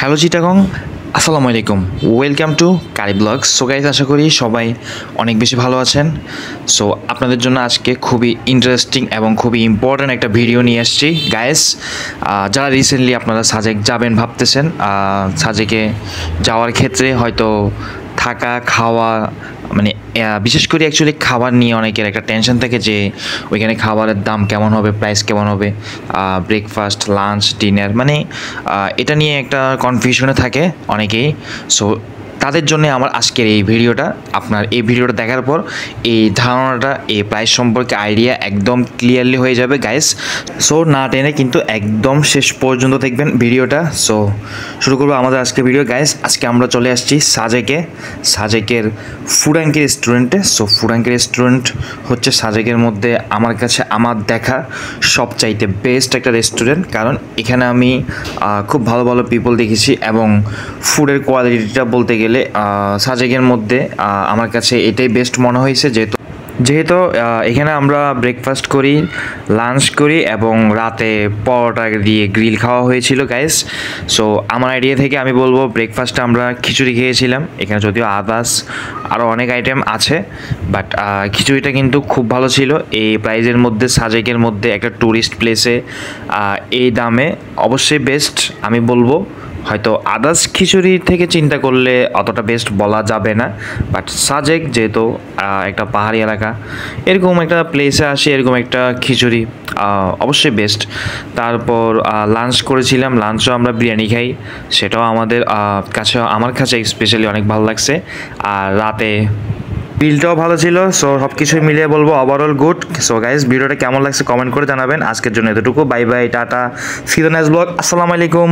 Hello Chittagong, আসসালামু আলাইকুম। Welcome to Curry Blogs. So guys, আশা করি সবাই অনেক বেশি ভালো আছেন। সো আপনাদের জন্য আজকে খুবই ইন্টারেস্টিং এবং খুবই ইম্পর্ট্যান্ট একটা ভিডিও নিয়ে আসছি গাইজ। যারা রিসেন্টলি আপনারা সাজেক যাবেন ভাবতেছেন, সাজেকে যাওয়ার ক্ষেত্রে হয়তো থাকা খাওয়া মানে বিশেষ করে অ্যাকচুয়ালি খাবার নিয়ে অনেকের একটা টেনশন থাকে যে ওইখানে খাবারের দাম কেমন হবে, প্রাইস কেমন হবে, ব্রেকফাস্ট, লাঞ্চ, ডিনার, মানে এটা নিয়ে একটা কনফিউশনে থাকে অনেকেই। সো তাদের জন্য আমার আজকের এই ভিডিওটা। আপনার এই ভিডিওটা দেখার পর এই ধারণাটা, এই প্রাইস সম্পর্কে আইডিয়া একদম ক্লিয়ারলি হয়ে যাবে গাইস। সো না টেনে কিন্তু একদম শেষ পর্যন্ত দেখবেন ভিডিওটা। সো শুরু করবো আমাদের আজকের ভিডিও গাইস। আজকে আমরা চলে আসছি সাজেকের ফুডাঙ্কি রেস্টুরেন্টে। সো ফুডাঙ্কি রেস্টুরেন্ট হচ্ছে সাজেকের মধ্যে আমার কাছে আমার দেখা সবচাইতে বেস্ট একটা রেস্টুরেন্ট, কারণ এখানে আমি খুব ভালো ভালো পিপল দেখেছি এবং ফুডের কোয়ালিটিটা বলতে গেলে সাজেকের মধ্যে আমার কাছে এটাই বেস্ট মনে হয়েছে। যেহেতু এখানে আমরা ব্রেকফাস্ট করি, লাঞ্চ করি এবং রাতে পরোটা দিয়ে গ্রিল খাওয়া হয়েছিল গাইস। সো আমার আইডিয়া থেকে আমি বলবো ব্রেকফাস্টে আমরা খিচুড়ি খেয়েছিলাম। এখানে যদিও আদার্স আরও অনেক আইটেম আছে, বাট খিচুড়িটা কিন্তু খুব ভালো ছিল। এই প্রাইজের মধ্যে সাজেকের মধ্যে একটা ট্যুরিস্ট প্লেসে এই দামে অবশ্যই বেস্ট আমি বলবো। হয়তো আদার্স খিচুড়ি থেকে চিন্তা করলে অতটা বেস্ট বলা যাবে না, বাট সাজেক যেহেতু একটা পাহাড়ি এলাকা, এরকম একটা প্লেসে আসে, এরকম একটা খিচুড়ি অবশ্যই বেস্ট। তারপর লাঞ্চ করেছিলাম, লাঞ্চও আমরা বিরিয়ানি খাই, সেটাও আমার কাছে স্পেশালি অনেক ভালো লাগছে। আর রাতে বিলটাও ভালো ছিল। সো সব কিছুই মিলিয়ে বলবো ওভারঅল গুড। সো গাইজ, ভিডিওটা কেমন লাগছে কমেন্ট করে জানাবেন। আজকের জন্য এতটুকু। Bye bye, tata, C the next blog. আসসালামু আলাইকুম।